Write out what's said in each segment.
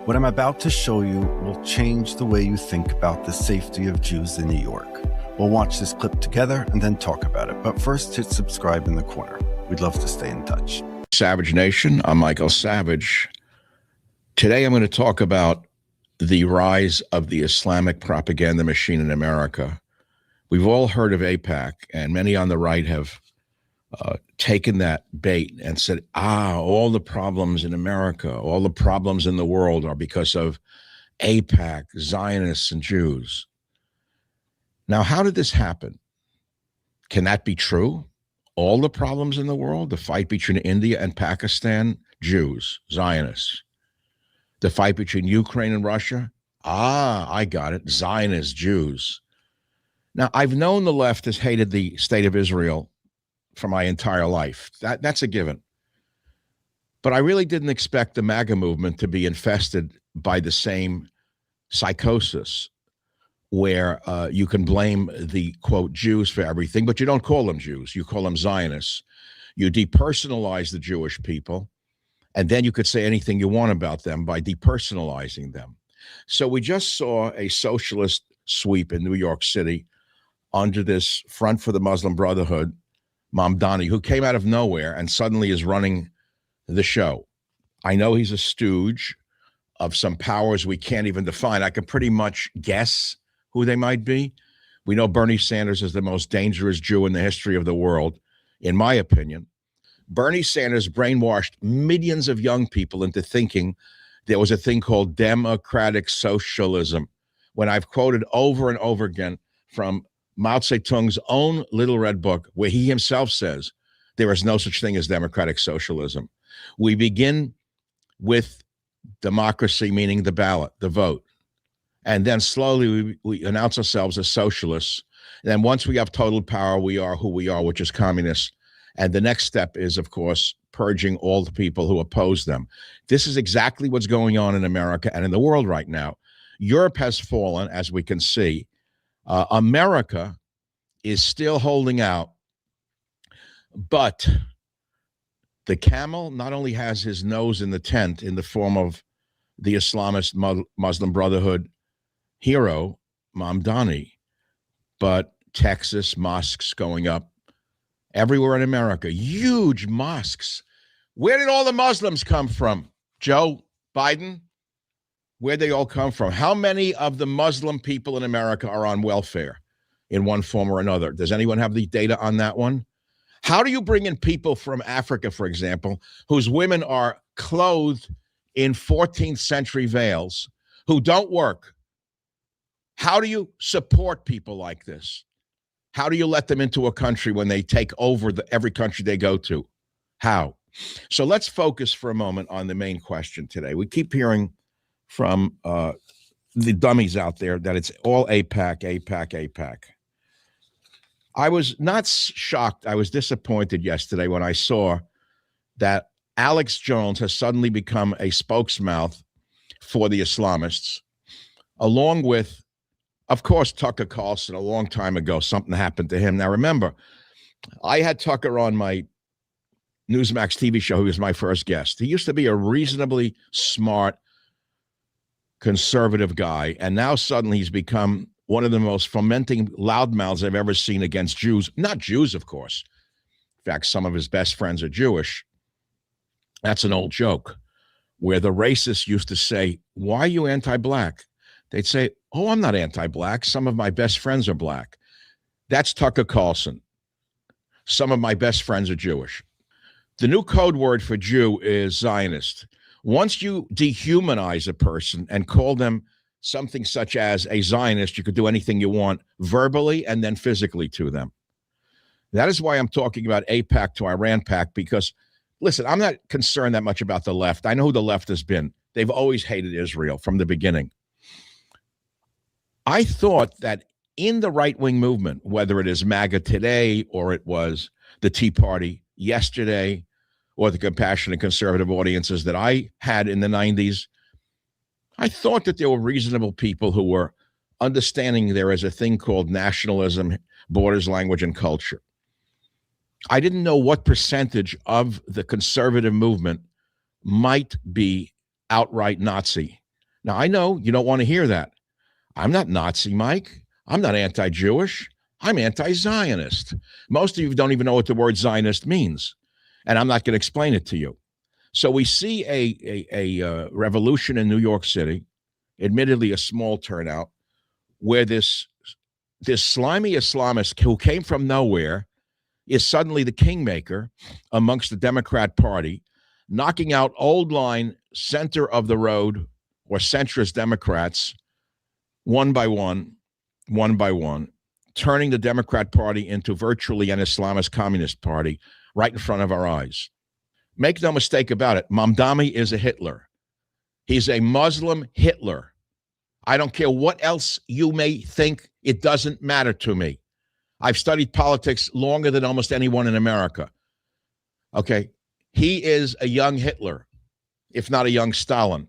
What I'm about to show you will change the way you think about the safety of Jews in New York. We'll watch this clip together and then talk about it. But first, hit subscribe in the corner. We'd love to stay in touch. Savage Nation, I'm Michael Savage. Today I'm going to talk about the rise of the Islamic propaganda machine in America. We've all heard of AIPAC, and many on the right have taken that bait and said, all the problems in America, all the problems in the world are because of AIPAC, Zionists, and Jews. Now, how did this happen? Can that be true? All the problems in the world, the fight between India and Pakistan, Jews, Zionists. The fight between Ukraine and Russia, I got it, Zionists, Jews. Now, I've known the left has hated the state of Israel for my entire life. That's a given. But I really didn't expect the MAGA movement to be infested by the same psychosis where you can blame the, quote, Jews for everything, but you don't call them Jews. You call them Zionists. You depersonalize the Jewish people, and then you could say anything you want about them by depersonalizing them. So we just saw a socialist sweep in New York City under this Front for the Muslim Brotherhood, Mamdani, who came out of nowhere and suddenly is running the show. I know he's a stooge of some powers we can't even define. I can pretty much guess who they might be. We know Bernie Sanders is the most dangerous Jew in the history of the world, in my opinion. Bernie Sanders brainwashed millions of young people into thinking there was a thing called democratic socialism, when I've quoted over and over again from Mao Zedong's own Little Red Book, where he himself says there is no such thing as democratic socialism. We begin with democracy, meaning the ballot, the vote. And then slowly we announce ourselves as socialists. And then once we have total power, we are who we are, which is communists. And the next step is, of course, purging all the people who oppose them. This is exactly what's going on in America and in the world right now. Europe has fallen, as we can see. America is still holding out. But the camel not only has his nose in the tent in the form of the Islamist Muslim Brotherhood hero, Mamdani, but Texas mosques going up everywhere in America, huge mosques. Where did all the Muslims come from? Joe Biden? Where'd they all come from? How many of the Muslim people in America are on welfare in one form or another? Does anyone have the data on that one? How do you bring in people from Africa, for example, whose women are clothed in 14th century veils, who don't work? How do you support people like this? How do you let them into a country when they take over every country they go to? How? So let's focus for a moment on the main question today. We keep hearing from the dummies out there that it's all AIPAC, AIPAC, AIPAC. I was not shocked. I was disappointed yesterday when I saw that Alex Jones has suddenly become a spokesmouth for the Islamists, along with, of course, Tucker Carlson a long time ago. Something happened to him. Now, remember, I had Tucker on my Newsmax TV show. He was my first guest. He used to be a reasonably smart, conservative guy, and now suddenly he's become one of the most fomenting loudmouths I've ever seen against Jews. Not Jews, of course. In fact, some of his best friends are Jewish. That's an old joke, where the racists used to say, why are you anti-black? They'd say, oh, I'm not anti-black. Some of my best friends are black. That's Tucker Carlson. Some of my best friends are Jewish. The new code word for Jew is Zionist. Once you dehumanize a person and call them something such as a Zionist, you could do anything you want verbally and then physically to them. That is why I'm talking about AIPAC to Iran PAC, because, listen, I'm not concerned that much about the left. I know who the left has been. They've always hated Israel from the beginning. I thought that in the right-wing movement, whether it is MAGA today or it was the Tea Party yesterday or the compassionate conservative audiences that I had in the 90s, I thought that there were reasonable people who were understanding there is a thing called nationalism, borders, language, and culture. I didn't know what percentage of the conservative movement might be outright Nazi Now, I know you don't want to hear that. I'm not Nazi, Mike. I'm not anti Jewish. I'm anti Zionist. Most of you don't even know what the word Zionist means, and I'm not going to explain it to you. So we see a revolution in New York City, admittedly a small turnout, where this slimy Islamist who came from nowhere is suddenly the kingmaker amongst the Democrat Party, knocking out old line, center of the road, or centrist Democrats one by one by one, turning the Democrat Party into virtually an Islamist communist party right in front of our eyes. Make no mistake about it, Mamdani is a Hitler. He's a Muslim Hitler. I don't care what else you may think, it doesn't matter to me. I've studied politics longer than almost anyone in America. Okay. He is a young Hitler, if not a young Stalin,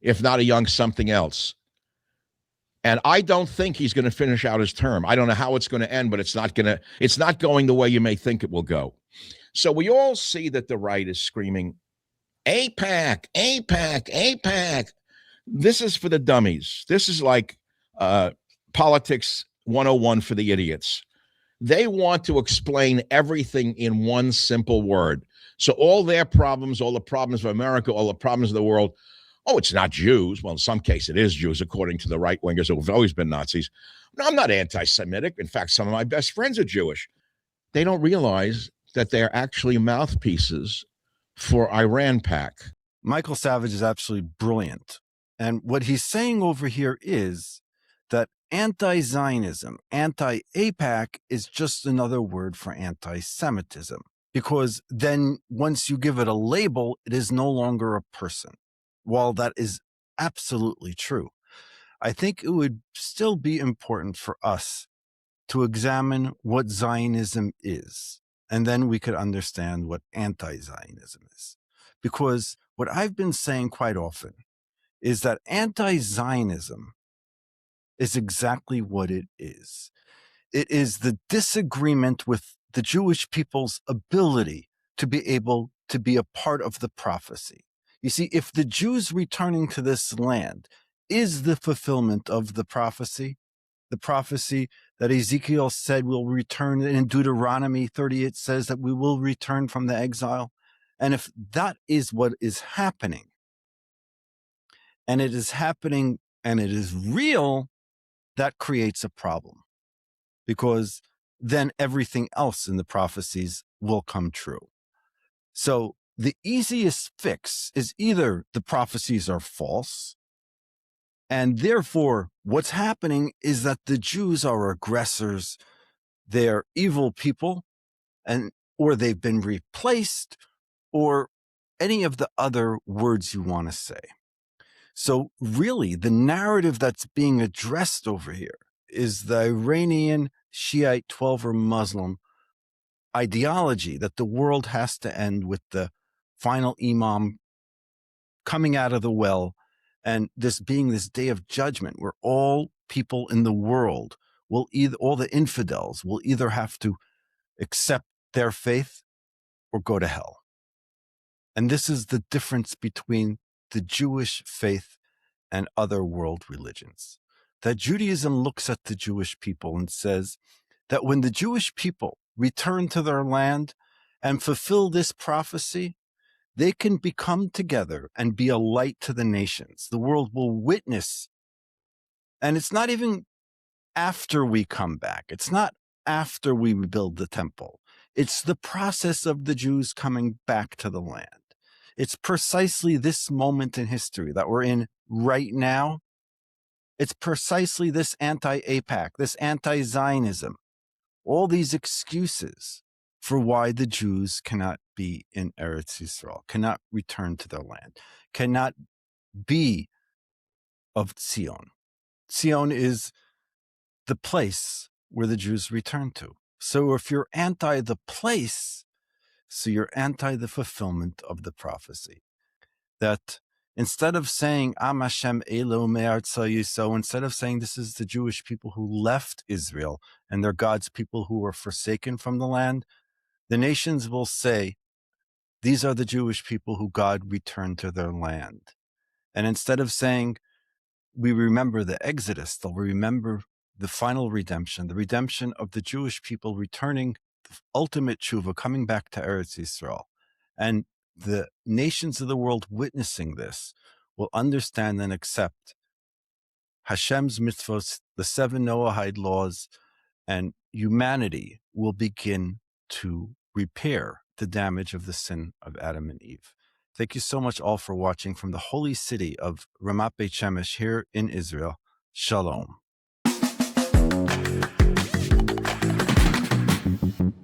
if not a young something else. And I don't think he's going to finish out his term. I don't know how it's going to end, but it's not going the way you may think it will go. So we all see that the right is screaming, APAC, APAC, APAC. This is for the dummies. This is like politics 101 for the idiots. They want to explain everything in one simple word. So all their problems, all the problems of America, all the problems of the world, oh, it's not Jews. Well, in some case it is Jews, according to the right-wingers who have always been Nazis. No, I'm not anti-Semitic. In fact, some of my best friends are Jewish. They don't realize that they're actually mouthpieces for Iran-Pac. Michael Savage is absolutely brilliant. And what he's saying over here is that anti-Zionism, anti-APAC is just another word for anti-Semitism. Because then once you give it a label, it is no longer a person. While that is absolutely true, I think it would still be important for us to examine what Zionism is, and then we could understand what anti-Zionism is. Because what I've been saying quite often is that anti-Zionism is exactly what it is. It is the disagreement with the Jewish people's ability to be able to be a part of the prophecy. You see, if the Jews returning to this land is the fulfillment of the prophecy that Ezekiel said will return, and in Deuteronomy 30 it says that we will return from the exile, and if that is what is happening, and it is happening and it is real, that creates a problem, because then everything else in the prophecies will come true. So the easiest fix is either the prophecies are false, and therefore what's happening is that the Jews are aggressors, they're evil people, and or they've been replaced, or any of the other words you want to say. So really, the narrative that's being addressed over here is the Iranian Shiite 12er Muslim ideology that the world has to end with the final imam coming out of the well, and this being this day of judgment where all people in the world will either, all the infidels will either have to accept their faith or go to hell. And this is the difference between the Jewish faith and other world religions. That Judaism looks at the Jewish people and says that when the Jewish people return to their land and fulfill this prophecy, they can become together and be a light to the nations. The world will witness. And it's not even after we come back. It's not after we rebuild the temple. It's the process of the Jews coming back to the land. It's precisely this moment in history that we're in right now. It's precisely this anti-APAC, this anti-Zionism, all these excuses for why the Jews cannot be in Eretz Yisrael, cannot return to their land, cannot be of Zion. Zion is the place where the Jews return to. So if you're anti the place, so you're anti the fulfillment of the prophecy. That instead of saying, Am Hashem Elo Me'artza Yisrael, instead of saying this is the Jewish people who left Israel and they're God's people who were forsaken from the land, the nations will say, these are the Jewish people who God returned to their land. And instead of saying, we remember the Exodus, they'll remember the final redemption, the redemption of the Jewish people returning, the ultimate tshuva, coming back to Eretz Yisrael. And the nations of the world witnessing this will understand and accept Hashem's mitzvot, the 7 Noahide laws, and humanity will begin to repair the damage of the sin of Adam and Eve. Thank you so much all for watching from the holy city of Ramat Beit Shemesh here in Israel. Shalom.